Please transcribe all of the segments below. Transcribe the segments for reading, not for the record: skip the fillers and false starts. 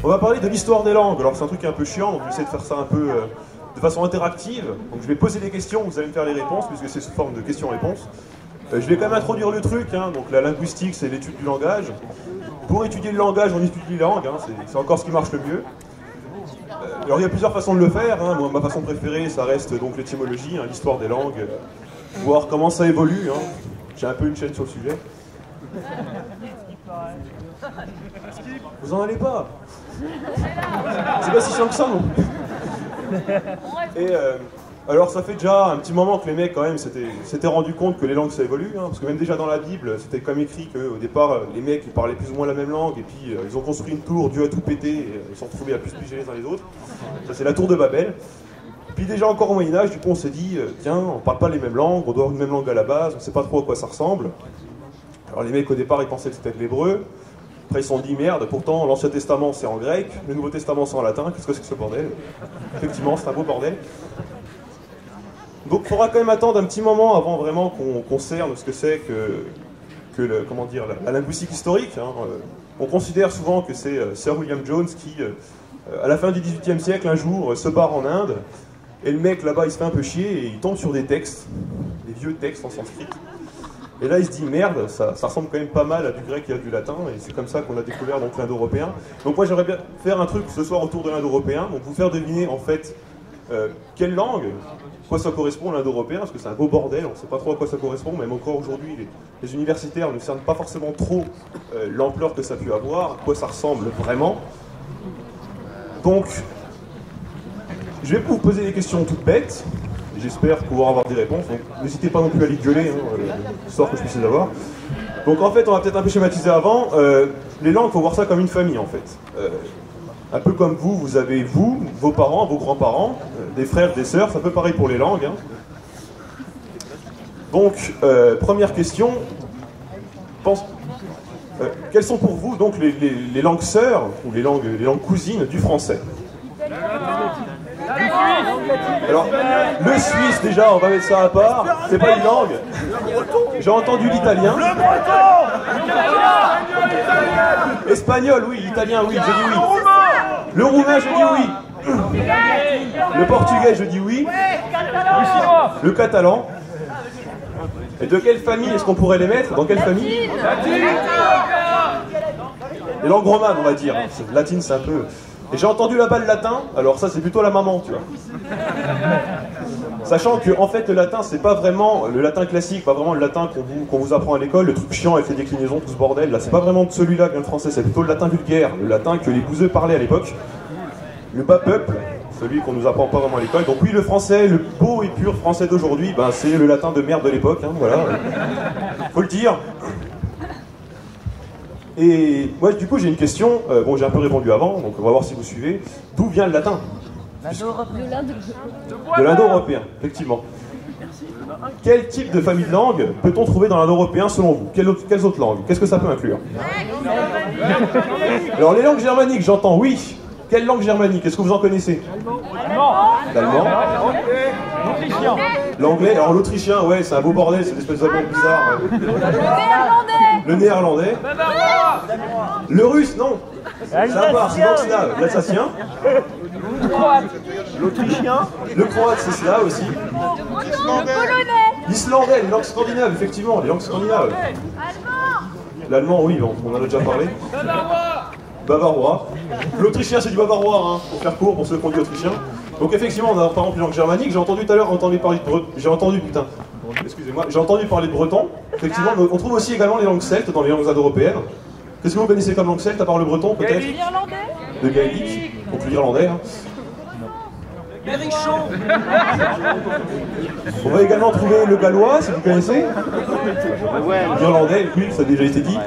On va parler de l'histoire des langues. Alors c'est un truc un peu chiant, donc je vais essayer de faire ça un peu de façon interactive. Donc je vais poser des questions, vous allez me faire les réponses, puisque c'est sous forme de questions-réponses. Je vais quand même introduire le truc, hein. Donc la linguistique c'est l'étude du langage. Pour étudier le langage, on étudie les langues, hein. C'est encore ce qui marche le mieux. Alors il y a plusieurs façons de le faire, hein. Moi, ma façon préférée ça reste donc l'étymologie, hein, l'histoire des langues, voir comment ça évolue, hein. J'ai un peu une chaîne sur le sujet. Vous en allez pas. C'est pas si chiant que ça, non. Et alors ça fait déjà un petit moment que les mecs quand même s'étaient rendu compte que les langues ça évolue, hein, parce que même déjà dans la Bible, c'était comme écrit qu'au départ les mecs ils parlaient plus ou moins la même langue, et puis ils ont construit une tour, Dieu a tout pété, et ils se sont retrouvés à plus se piger les uns les autres. Ça c'est la tour de Babel. Puis déjà encore au Moyen-Âge, du coup on s'est dit, tiens, on parle pas les mêmes langues, on doit avoir une même langue à la base, on sait pas trop à quoi ça ressemble. Alors les mecs au départ ils pensaient que c'était l'hébreu. Après ils se sont dit merde, pourtant l'Ancien Testament c'est en grec, le Nouveau Testament c'est en latin, qu'est-ce que c'est que ce bordel? Effectivement c'est un beau bordel. Donc il faudra quand même attendre un petit moment avant vraiment qu'on cerne ce que c'est que la linguistique historique, hein. On considère souvent que c'est Sir William Jones qui, à la fin du XVIIIe siècle, un jour, se barre en Inde, et le mec là-bas il se fait un peu chier et il tombe sur des textes, des vieux textes en sanskrit. Et là il se dit merde, ça ressemble quand même pas mal à du grec et à du latin, et c'est comme ça qu'on a découvert donc l'indo-européen. Donc moi j'aimerais bien faire un truc ce soir autour de l'indo-européen, donc vous faire deviner en fait quelle langue, quoi ça correspond à l'indo-européen, parce que c'est un beau bordel, on ne sait pas trop à quoi ça correspond, même encore aujourd'hui les universitaires ne cernent pas forcément trop l'ampleur que ça a pu avoir, à quoi ça ressemble vraiment. Donc je vais vous poser des questions toutes bêtes. J'espère pouvoir avoir des réponses, donc n'hésitez pas non plus à les gueuler, hein, histoire que je puisse les avoir. Donc en fait, on va peut-être un peu schématiser avant. Les langues, il faut voir ça comme une famille en fait. Un peu comme vous, vous avez vous, vos parents, vos grands-parents, des frères, des sœurs, c'est un peu pareil pour les langues. Hein. Donc, première question, quelles sont pour vous donc les langues sœurs, ou les langues cousines du français? Alors, le suisse déjà, on va mettre ça à part, c'est pas une langue. J'ai entendu l'italien. Espagnol, oui, l'italien, oui, je dis oui. Le roumain, je dis oui. Le portugais, je dis oui. Le catalan. Et de quelle famille est-ce qu'on pourrait les mettre? Dans quelle famille? Les langues romanes, on va dire. Latine, c'est un peu... Et j'ai entendu là-bas le latin, alors ça c'est plutôt la maman, tu vois. Sachant que en fait le latin c'est pas vraiment le latin classique, pas vraiment le latin qu'on vous apprend à l'école, le truc chiant avec les déclinaisons, tout ce bordel, là c'est pas vraiment de celui-là que vient le français, c'est plutôt le latin vulgaire, le latin que les bouseux parlaient à l'époque. Le bas peuple, celui qu'on nous apprend pas vraiment à l'école. Donc oui, le français, le beau et pur français d'aujourd'hui, ben, c'est le latin de merde de l'époque, hein, voilà. Faut le dire. Et moi, du coup, j'ai une question. Bon, j'ai un peu répondu avant, donc on va voir si vous suivez. D'où vient le latin? De l'indo-européen, effectivement. Quel type de famille de langues peut-on trouver dans l'indo-européen selon vous? Quelles autres langues? Qu'est-ce que ça peut inclure? Alors, les langues germaniques, j'entends oui. Quelle langue germanique? Est-ce que vous en connaissez? L'allemand. L'autrichien. L'anglais. Alors l'autrichien, ouais, c'est un beau bordel, c'est une espèce d'allemand bizarre. Le néerlandais. Le russe, non. Ça part, c'est l'oxlave, l'alsacien. L'autrichien. Le croate, c'est cela aussi. L'islandais, les langues scandinaves, effectivement, les langues scandinaves. L'allemand, oui, on en a déjà parlé. Bavarois. L'autrichien c'est du bavarois, hein, pour faire court, pour ceux qui ont dit autrichien. Donc effectivement on a par exemple une langue germanique, j'ai entendu tout à l'heure parler de breton. J'ai entendu parler de breton. Effectivement, on trouve aussi également les langues celtes dans les langues indo-européennes. Qu'est-ce que vous connaissez comme langue celte à part le breton peut-être? L'irlandais. Le gaélique, donc l'irlandais. Hein. On va également trouver le gallois, si vous connaissez. L'irlandais, oui, ça a déjà été dit.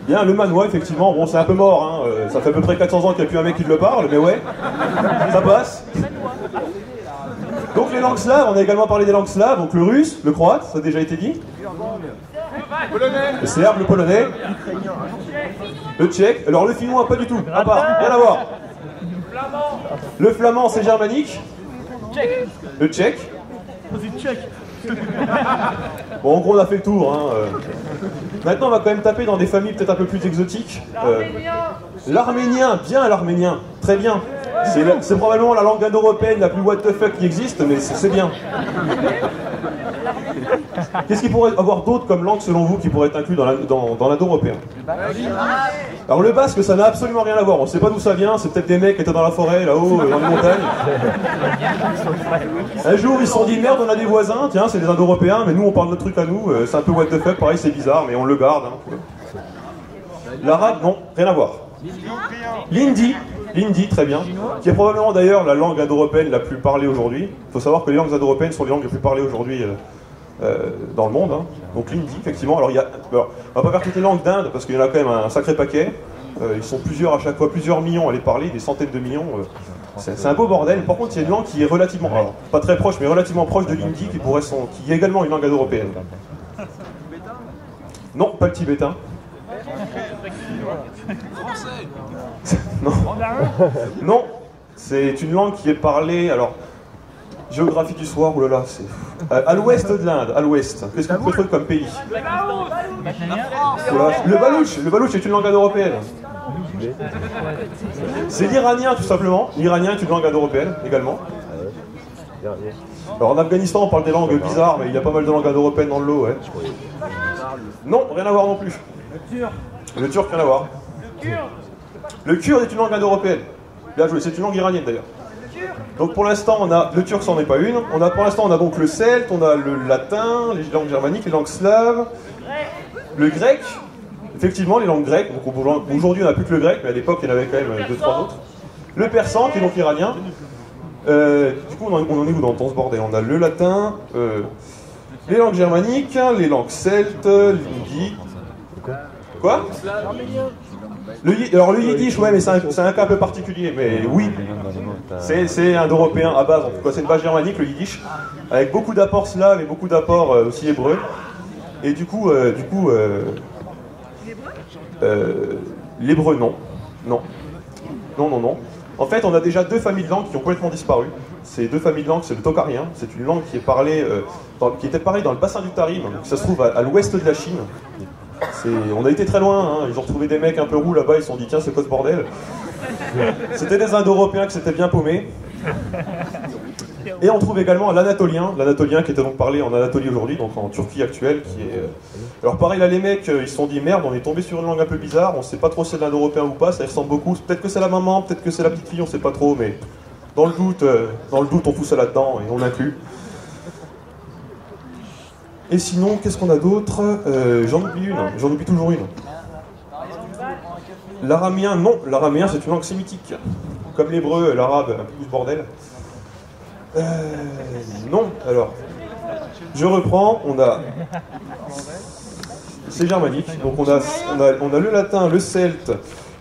Bien, le manois, effectivement. Bon, c'est un peu mort, hein. Ça fait à peu près 400 ans qu'il n'y a plus un mec qui le parle, mais ouais, ça passe. Donc les langues slaves, on a également parlé des langues slaves, donc le russe, le croate, ça a déjà été dit. Le serbe, le polonais, le tchèque. Alors le finnois, pas du tout, à part, rien à voir. Le flamand, c'est germanique. Le tchèque. Bon, en gros, on a fait le tour. Hein. Maintenant, on va quand même taper dans des familles peut-être un peu plus exotiques. L'arménien, bien l'arménien, très bien. C'est probablement la langue indo-européenne la plus what the fuck qui existe, mais c'est bien. Qu'est-ce qu'il pourrait avoir d'autre comme langue, selon vous, qui pourrait être inclus dans l'indo-européen? Alors le basque, ça n'a absolument rien à voir. On ne sait pas d'où ça vient. C'est peut-être des mecs qui étaient dans la forêt, là-haut, dans les montagnes. Un jour, ils se sont dit, merde, on a des voisins. Tiens, c'est des indo-européens, mais nous, on parle de notre truc à nous. C'est un peu what the fuck, pareil, c'est bizarre, mais on le garde. Hein. L'arabe, non, rien à voir. L'hindi, très bien, qui est probablement d'ailleurs la langue indo-européenne la plus parlée aujourd'hui. Il faut savoir que les langues indo-européennes sont les langues les plus parlées aujourd'hui dans le monde. Hein. Donc l'hindi, effectivement. Alors, on va pas faire toutes les langues d'Inde, parce qu'il y en a quand même un sacré paquet. Ils sont plusieurs à chaque fois, plusieurs millions à les parler, des centaines de millions. C'est un beau bordel. Par contre, il y a une langue qui est relativement, alors, pas très proche, mais relativement proche de l'hindi, qui est également une langue indo-européenne. Non, pas le tibétain. Non. Non, c'est une langue qui est parlée, alors, géographie du soir, oulala, c'est... à l'ouest de l'Inde, à l'ouest. Qu'est-ce que vous pouvez trouver comme pays? Le balouche est une langue indo-européenne. C'est l'iranien, tout simplement. L'iranien est une langue indo-européenne, également. Alors en Afghanistan, on parle des langues bizarres, mais il y a pas mal de langues indo-européennes dans le lot, ouais. Non, rien à voir non plus. Le turc, rien à voir. Le kurde est une langue indo-européenne. Bien joué, c'est une langue iranienne d'ailleurs. Donc pour l'instant, on a le turc, c'en est pas une. Pour l'instant, on a donc le celte, on a le latin, les langues germaniques, les langues slaves, le grec. Effectivement, les langues grecques. Donc aujourd'hui, on n'a plus que le grec, mais à l'époque, il y en avait quand même 2-3 autres. Le persan, qui est donc iranien. Du coup, on en est où dans ce bordel? On a le latin, les langues germaniques, les langues celtes, l'hindi. Quoi? Alors le yiddish, ouais, mais c'est un cas un peu particulier, mais oui, c'est indo-européen à base, en tout cas c'est une base germanique, le yiddish, avec beaucoup d'apports slaves et beaucoup d'apports aussi hébreux. Et du coup, l'hébreu, non. En fait, on a déjà deux familles de langues qui ont complètement disparu. Ces deux familles de langues, c'est le tokarien, c'est une langue qui est parlée, qui était parlée dans le bassin du Tarim, donc ça se trouve à l'ouest de la Chine. On a été très loin, hein. Ils ont retrouvé des mecs un peu roux là-bas, ils se sont dit tiens c'est quoi ce bordel? C'était des Indo-Européens qui s'étaient bien paumés. Et on trouve également l'anatolien qui était donc parlé en Anatolie aujourd'hui, donc en Turquie actuelle, qui est... Alors pareil là les mecs, ils se sont dit merde, on est tombé sur une langue un peu bizarre, on sait pas trop si c'est de l'Indo-Européen ou pas, ça ressemble beaucoup, peut-être que c'est la maman, peut-être que c'est la petite fille, on sait pas trop, mais dans le doute on fout ça là-dedans et on inclut. Et sinon, qu'est-ce qu'on a d'autre? J'en oublie toujours une. L'aramien, non, l'aramien c'est une langue sémitique. Comme l'hébreu, l'arabe, un peu plus bordel. Non, alors, je reprends, c'est germanique, donc on a le latin, le celte,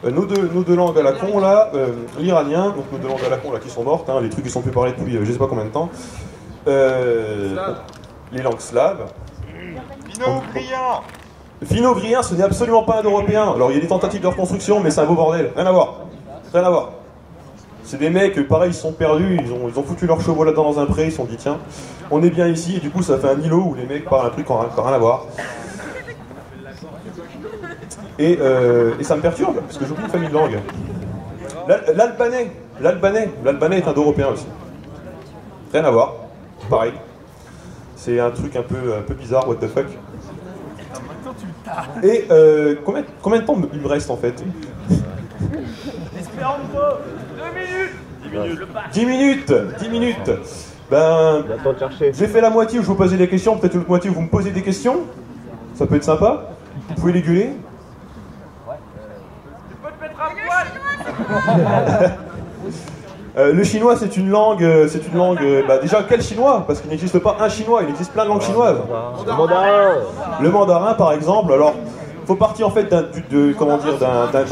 nos deux langues à la con là, l'iranien, donc nos deux langues à la con là qui sont mortes, hein, les trucs qui sont plus parlés depuis je sais pas combien de temps. Les langues slaves. Finno-ougriens, ce n'est absolument pas indo-européen. Alors il y a des tentatives de reconstruction, mais c'est un beau bordel. Rien à voir. C'est des mecs, pareil, ils se sont perdus, ils ont foutu leurs chevaux là-dedans dans un pré, ils se sont dit tiens, on est bien ici, et du coup ça fait un îlot où les mecs parlent un truc qui n'a rien à voir. Et ça me perturbe, parce que j'oublie une famille de langues. L'albanais est indo-européen aussi. Rien à voir, pareil. C'est un truc un peu bizarre, what the fuck. Et combien de temps il me reste en fait? 10 minutes. Ben, j'ai fait la moitié où je vous posais des questions, peut-être l'autre moitié où vous me posez des questions. Ça peut être sympa. Vous pouvez les gueuler. Tu peux te mettre à poil. Le chinois, c'est une langue. Déjà, quel chinois? Parce qu'il n'existe pas un chinois, il existe plein de langues chinoises. Le mandarin, par exemple. Alors, il faut partir en fait d'un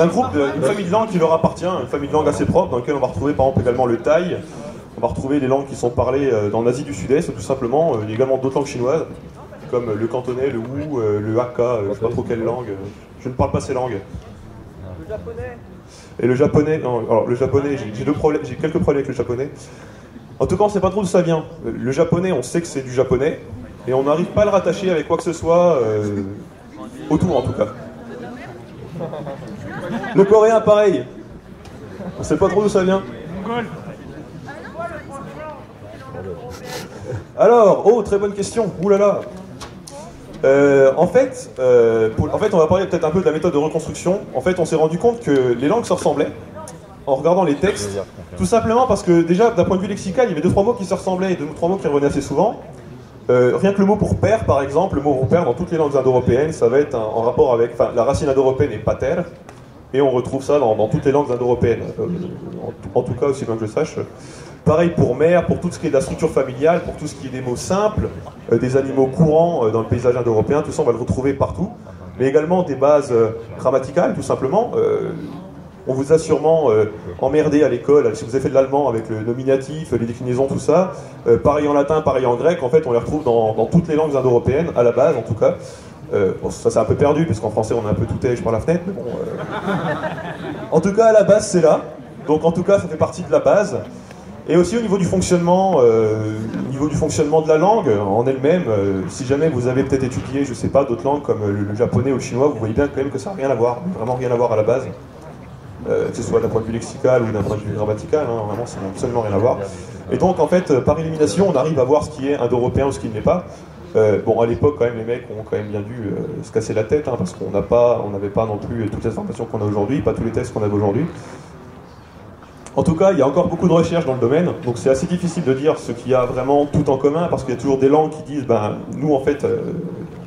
groupe, d'une famille de langues qui leur appartient, une famille de langues assez propre, dans laquelle on va retrouver par exemple également le thaï. On va retrouver les langues qui sont parlées dans l'Asie du Sud-Est, tout simplement. Il y a également d'autres langues chinoises, comme le cantonais, le wu, le hakka, je ne sais pas trop quelle langue. Je ne parle pas ces langues. Le japonais. Et le japonais, non, alors le japonais, j'ai quelques problèmes avec le japonais. En tout cas, on ne sait pas trop d'où ça vient. Le japonais, on sait que c'est du japonais, et on n'arrive pas à le rattacher avec quoi que ce soit autour, en tout cas. Le coréen, pareil. On ne sait pas trop d'où ça vient. Alors, oh, très bonne question. Ouh là là. En fait, on va parler peut-être un peu de la méthode de reconstruction. En fait, on s'est rendu compte que les langues se ressemblaient en regardant les textes, tout simplement parce que déjà, d'un point de vue lexical, il y avait 2-3 mots qui se ressemblaient et 2-3 mots qui revenaient assez souvent. Rien que le mot pour père, par exemple, le mot pour père dans toutes les langues indo-européennes, ça va être en rapport avec, enfin, la racine indo-européenne est pater, et on retrouve ça dans toutes les langues indo-européennes, en tout cas aussi loin que je sache. Pareil pour mère, pour tout ce qui est de la structure familiale, pour tout ce qui est des mots simples, des animaux courants dans le paysage indo-européen, tout ça on va le retrouver partout, mais également des bases grammaticales, tout simplement. On vous a sûrement emmerdé à l'école, si vous avez fait de l'allemand avec le nominatif, les déclinaisons, tout ça. Pareil en latin, pareil en grec, en fait on les retrouve dans toutes les langues indo-européennes, à la base en tout cas. Bon, ça c'est un peu perdu, parce qu'en français on a un peu tout tèche par la fenêtre, mais bon... En tout cas, à la base c'est là, donc en tout cas ça fait partie de la base. Et aussi au niveau du fonctionnement de la langue en elle-même, si jamais vous avez peut-être étudié, je sais pas, d'autres langues comme le japonais ou le chinois, vous voyez bien quand même que ça n'a rien à voir, vraiment rien à voir à la base. Que ce soit d'un point de vue lexical ou d'un point de vue grammatical, hein, vraiment ça n'a absolument rien à voir. Et donc en fait, par élimination, on arrive à voir ce qui est indo-européen ou ce qui ne l'est pas. Bon, à l'époque, quand même, les mecs ont quand même bien dû se casser la tête, hein, parce qu'on n'avait pas non plus toutes les informations qu'on a aujourd'hui, pas tous les textes qu'on a aujourd'hui. En tout cas, il y a encore beaucoup de recherches dans le domaine, donc c'est assez difficile de dire ce qu'il y a vraiment tout en commun, parce qu'il y a toujours des langues qui disent, ben, nous en fait,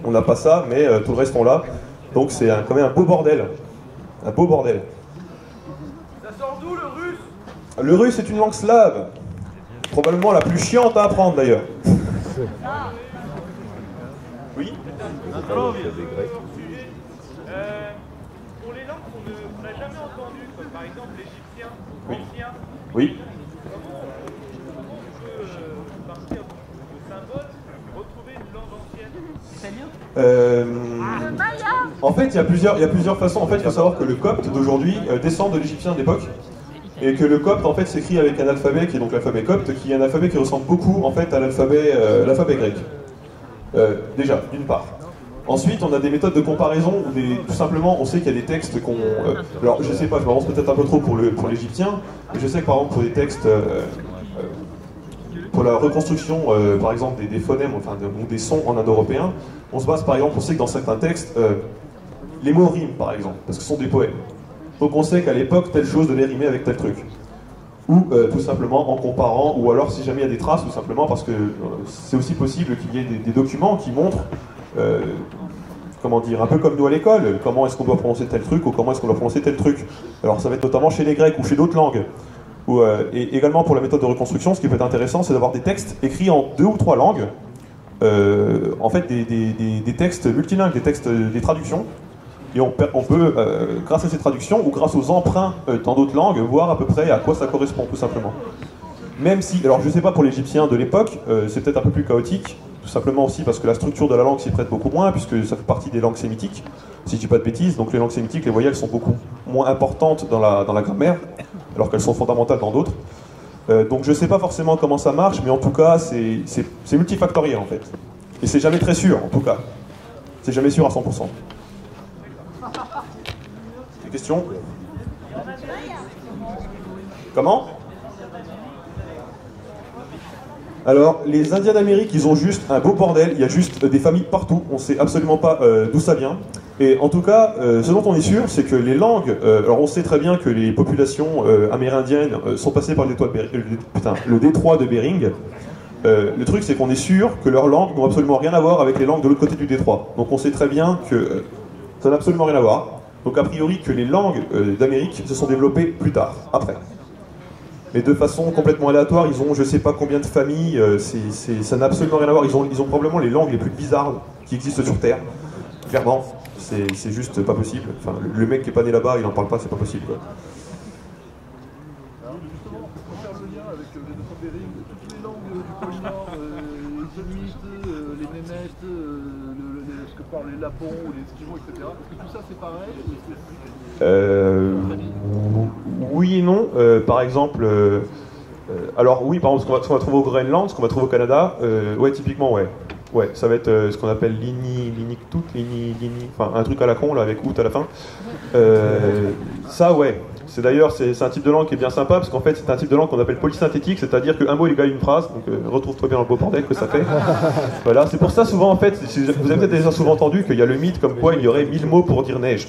on n'a pas ça, mais tout le reste on l'a. Donc c'est quand même un beau bordel. Un beau bordel. Ça sort d'où le russe? Le russe est une langue slave. Probablement la plus chiante à apprendre d'ailleurs. Oui. Pour les langues qu'on n'a jamais entendues, comme par exemple l'égyptien, l'ancien, Oui. comment on peut partir de symboles et retrouver une langue ancienne? En fait, il y a plusieurs façons. En fait, il faut savoir que le copte d'aujourd'hui descend de l'égyptien d'époque, et que le copte en fait s'écrit avec un alphabet qui est donc l'alphabet copte, qui est un alphabet qui ressemble beaucoup en fait à l'alphabet grec. Déjà, d'une part. Ensuite, on a des méthodes de comparaison où tout simplement, on sait qu'il y a des textes qu'on... alors, je sais pas, je m'avance peut-être un peu trop pour l'égyptien, mais je sais que par exemple pour des textes, pour la reconstruction, par exemple des phonèmes, enfin ou des sons en indo-européen, on se base par exemple, on sait que dans certains textes, les mots riment par exemple, parce que ce sont des poèmes. Donc on sait qu'à l'époque, telle chose devait rimer avec tel truc. Ou tout simplement en comparant, ou alors si jamais il y a des traces, tout simplement parce que c'est aussi possible qu'il y ait des documents qui montrent, comment dire, un peu comme nous à l'école, comment est-ce qu'on doit prononcer tel truc ou comment est-ce qu'on doit prononcer tel truc. Alors ça va être notamment chez les Grecs ou chez d'autres langues. Et également pour la méthode de reconstruction, ce qui peut être intéressant, c'est d'avoir des textes écrits en 2 ou 3 langues, en fait des textes multilingues, des traductions. Et on peut, grâce à ces traductions ou grâce aux emprunts dans d'autres langues, voir à peu près à quoi ça correspond, tout simplement. Même si, alors je ne sais pas pour l'égyptien de l'époque, c'est peut-être un peu plus chaotique, tout simplement aussi parce que la structure de la langue s'y prête beaucoup moins, puisque ça fait partie des langues sémitiques, si je ne dis pas de bêtises. Donc les langues sémitiques, les voyelles sont beaucoup moins importantes dans la grammaire, alors qu'elles sont fondamentales dans d'autres. Donc je ne sais pas forcément comment ça marche, mais en tout cas, c'est multifactoriel en fait. Et c'est jamais très sûr, en tout cas. C'est jamais sûr à 100%. Des questions? Comment? Alors, les Indiens d'Amérique, ils ont juste un beau bordel, il y a juste des familles partout, on sait absolument pas d'où ça vient. Et en tout cas, ce dont on est sûr, c'est que les langues... alors on sait très bien que les populations amérindiennes sont passées par le détroit de Bering. Le truc, c'est qu'on est sûr que leurs langues n'ont absolument rien à voir avec les langues de l'autre côté du détroit. Donc on sait très bien que ça n'a absolument rien à voir. Donc a priori que les langues d'Amérique se sont développées plus tard, après. Mais de façon complètement aléatoire, ils ont je sais pas combien de familles, ça n'a absolument rien à voir. Ils ont probablement les langues les plus bizarres qui existent sur Terre. Clairement, c'est juste pas possible. Enfin, le mec qui est pas né là-bas, il en parle pas, c'est pas possible, quoi. Justement, pour faire le lien avec les deux Bering, toutes les langues du pôle Nord, les Inuits, les Nénètes, ce que parlent les Lapons ou les Esquimaux, etc. Est-ce que tout ça c'est pareil? Oui et non. Par exemple, Alors oui, par exemple, ce qu'on va trouver au Groenland, ce qu'on va trouver au Canada, ouais, typiquement, ouais. Ouais, ça va être ce qu'on appelle l'iniktut, enfin un truc à la con, là, avec out à la fin. Ça, ouais. C'est d'ailleurs, c'est un type de langue qui est bien sympa, parce qu'en fait, c'est un type de langue qu'on appelle polysynthétique, c'est-à-dire qu'un mot égale une phrase, donc retrouve-toi bien dans le beau bordel que ça fait. Voilà, c'est pour ça, souvent, en fait, vous avez peut-être déjà souvent entendu qu'il y a le mythe comme quoi il y aurait 1000 mots pour dire neige.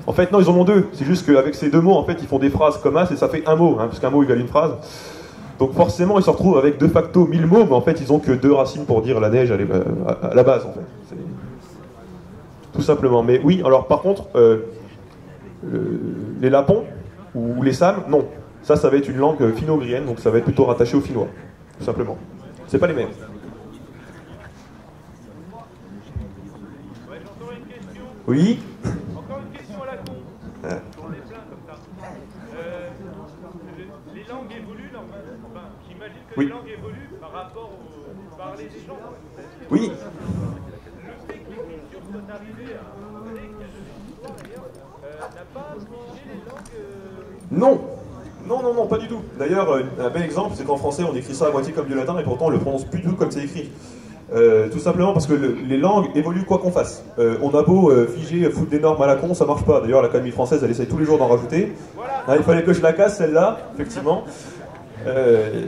En fait, non, ils en ont 2. C'est juste qu'avec ces 2 mots, en fait, ils font des phrases comme as, et ça fait un mot, hein, parce qu'un mot égale une phrase. Donc forcément, ils se retrouvent avec de facto 1000 mots, mais en fait, ils ont que 2 racines pour dire la neige à la base, en fait. Tout simplement. Mais oui, alors par contre, les lapons ou les Sams, non. Ça va être une langue finno-ugrienne, donc ça va être plutôt rattaché au finnois, tout simplement. C'est pas les mêmes. Ouais, j'entends une question. Oui. Encore une question à la con. J'en ai plein comme ça. Les langues évoluent normalement. Enfin, j'imagine que Oui. les langues évoluent par rapport au parler des gens. Oui. Le fait que l'écriture soit arrivée à un moment donné, qui a donné l'histoire d'ailleurs, n'a pas figé les langues. Non. Non, pas du tout. D'ailleurs, un bel exemple, c'est qu'en français, on écrit ça à moitié comme du latin, et pourtant on le prononce plus du tout comme c'est écrit. Tout simplement parce que les langues évoluent quoi qu'on fasse. On a beau figer, foutre des normes à la con, ça marche pas. D'ailleurs, l'Académie française, elle essaye tous les jours d'en rajouter. Ah, il fallait que je la casse, celle-là, effectivement.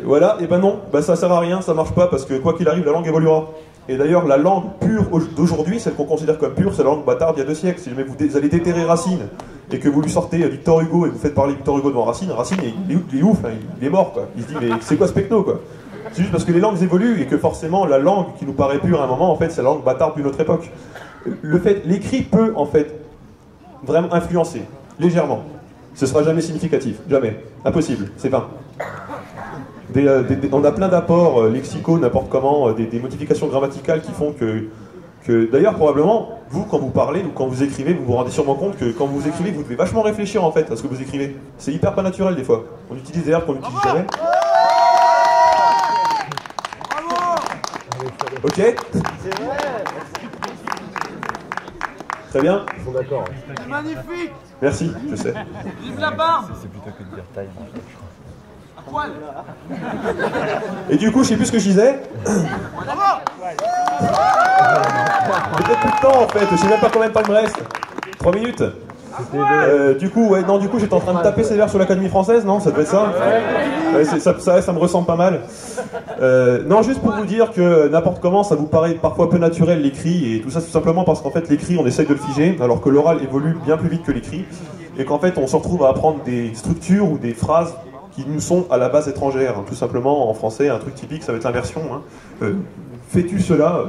Voilà, et ben non, ça sert à rien, ça marche pas, parce que quoi qu'il arrive, la langue évoluera. Et d'ailleurs, la langue pure d'aujourd'hui, celle qu'on considère comme pure, c'est la langue bâtarde d'il y a 2 siècles. Si jamais vous allez déterrer Racine, et que vous lui sortez Victor Hugo, et vous faites parler Victor Hugo devant Racine, Racine, il est ouf, hein, il est mort, quoi. Il se dit, mais c'est quoi ce pecno, quoi? C'est juste parce que les langues évoluent, et que forcément, la langue qui nous paraît pure à un moment, en fait, c'est la langue bâtarde d'une autre époque. L'écrit peut, en fait, vraiment influencer, légèrement. Ce sera jamais significatif, jamais. Impossible, c'est vain. On a plein d'apports lexicaux, n'importe comment, des modifications grammaticales qui font que d'ailleurs, probablement, vous, quand vous parlez ou quand vous écrivez, vous vous rendez sûrement compte que quand vous écrivez, vous devez vachement réfléchir en fait à ce que vous écrivez. C'est hyper pas naturel des fois. On utilise des verbes qu'on n'utilise jamais. Ok. C'est vrai. Très bien. Ils sont d'accord. C'est magnifique. Merci, je sais. Vive la barbe. C'est plutôt que de dire time en fait, je crois. À poil. Et du coup, je sais plus ce que je disais. Peut-être plus de temps en fait, je sais même pas combien de temps il me reste. 3 minutes. Du coup, j'étais en train de taper sévère sur l'Académie française, non? Ça devait être ça. Ouais, ça me ressemble pas mal. Non, juste pour vous dire que n'importe comment, ça vous paraît parfois peu naturel l'écrit, et tout ça tout simplement parce qu'en fait l'écrit, on essaye de le figer, alors que l'oral évolue bien plus vite que l'écrit, et qu'en fait on se retrouve à apprendre des structures ou des phrases qui nous sont à la base étrangères. Tout simplement, en français, un truc typique, ça va être l'inversion. Hein. Fais-tu cela?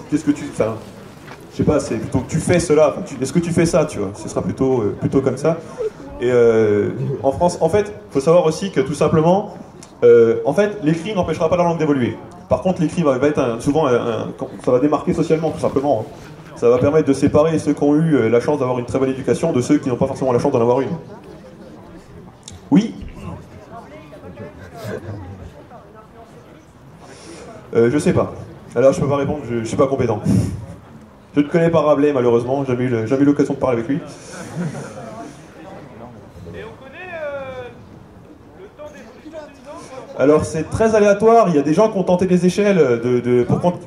Qu'est-ce que tu... Enfin, je sais pas, c'est plutôt tu fais cela. Enfin, est-ce que tu fais ça, tu vois? Ce sera plutôt comme ça. Et en France, en fait, il faut savoir aussi que tout simplement, en fait, l'écrit n'empêchera pas la langue d'évoluer. Par contre, l'écrit va être souvent ça va démarquer socialement, tout simplement. Hein. Ça va permettre de séparer ceux qui ont eu la chance d'avoir une très bonne éducation de ceux qui n'ont pas forcément la chance d'en avoir une. Oui. Je sais pas. Alors je peux pas répondre, je suis pas compétent. Je ne connais pas Rabelais malheureusement, j'ai jamais eu l'occasion de parler avec lui. Et on connaît le temps d'évolution d'une langue. Alors c'est très aléatoire, il y a des gens qui ont tenté des échelles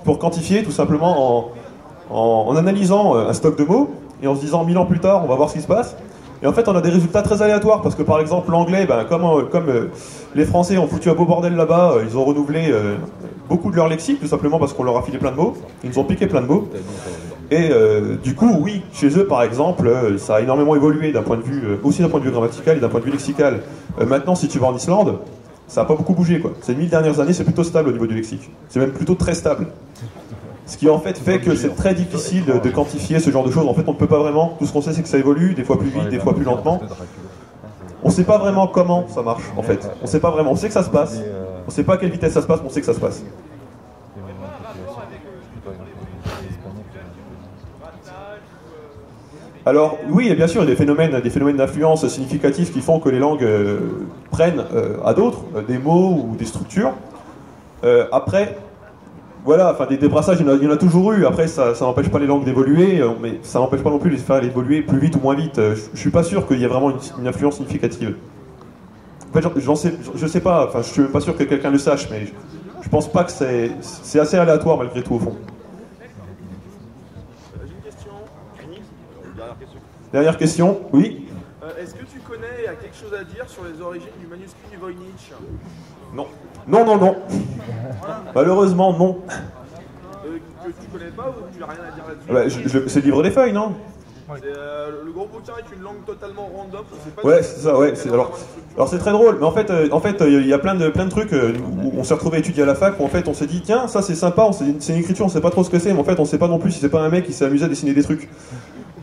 pour quantifier tout simplement en analysant un stock de mots et en se disant 1000 ans plus tard on va voir ce qui se passe. Et en fait on a des résultats très aléatoires parce que par exemple l'anglais, comme les Français ont foutu un beau bordel là-bas, ils ont renouvelé beaucoup de leur lexique tout simplement parce qu'on leur a filé plein de mots, ils nous ont piqué plein de mots. Et du coup, oui, chez eux, par exemple, ça a énormément évolué d'un point de vue, aussi d'un point de vue grammatical et d'un point de vue lexical. Maintenant, si tu vas en Islande, ça n'a pas beaucoup bougé, quoi. Ces 1000 dernières années, c'est plutôt stable au niveau du lexique. C'est même plutôt très stable. Ce qui en fait fait que c'est très difficile de quantifier ce genre de choses. En fait, on ne peut pas vraiment. Tout ce qu'on sait, c'est que ça évolue, des fois plus vite, des fois plus lentement. On ne sait pas vraiment comment ça marche, en fait. On ne sait pas vraiment. On sait que ça se passe. On ne sait pas à quelle vitesse ça se passe, mais on sait que ça se passe. Alors oui, et bien sûr, il y a des phénomènes d'influence significatifs qui font que les langues prennent à d'autres des mots ou des structures. Après, voilà, enfin des brassages, il y en a toujours eu. Après, ça n'empêche pas les langues d'évoluer, mais ça n'empêche pas non plus de les faire évoluer plus vite ou moins vite. Je suis pas sûr qu'il y ait vraiment une influence significative. En fait, je sais pas, enfin, je suis même pas sûr que quelqu'un le sache, mais je pense pas que c'est assez aléatoire malgré tout au fond. J'ai une question. Dernière question. Dernière question, oui? Est-ce que tu connais, il y a quelque chose à dire sur les origines du manuscrit du Voynich? Non. Non, non, non. Malheureusement, non. Que tu connais pas ou tu n'as rien à dire là-dessus? C'est le livre des feuilles, non? C'est le gros bouquin avec une langue totalement random. Ouais, c'est ça, ouais. Alors c'est très drôle, mais en fait, il y a plein de trucs où on s'est retrouvé à étudier à la fac, où en fait on s'est dit, tiens, ça c'est sympa, c'est une écriture, on sait pas trop ce que c'est, mais en fait on sait pas non plus si c'est pas un mec qui s'est amusé à dessiner des trucs.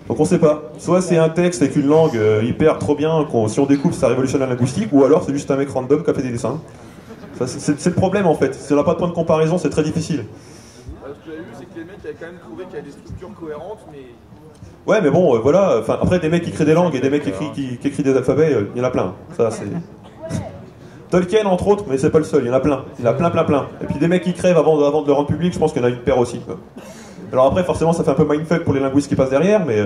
Donc on sait pas. Soit c'est un texte avec une langue hyper trop bien, si on découvre ça révolutionne la linguistique, ou alors c'est juste un mec random qui a fait des dessins. C'est le problème en fait. Si on n'a pas de point de comparaison, c'est très difficile. Ce que j'ai vu, c'est que les mecs avaient quand même trouvé qu'il y avait des structures cohérentes, mais. Ouais, mais bon, voilà. Enfin, après, des mecs qui créent des langues et des mecs qui écrivent des alphabets, il y en a plein. Ça, c'est. Tolkien, entre autres, mais c'est pas le seul, il y en a plein. Il y en a plein. Et puis des mecs qui crèvent avant de le rendre public, je pense qu'il y en a une paire aussi. Quoi. Alors après, forcément, ça fait un peu mindfuck pour les linguistes qui passent derrière, mais.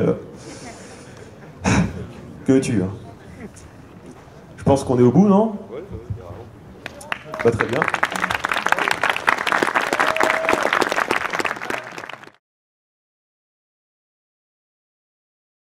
Que veux-tu, hein. Je pense qu'on est au bout, non? Ouais, carrément. Pas très bien.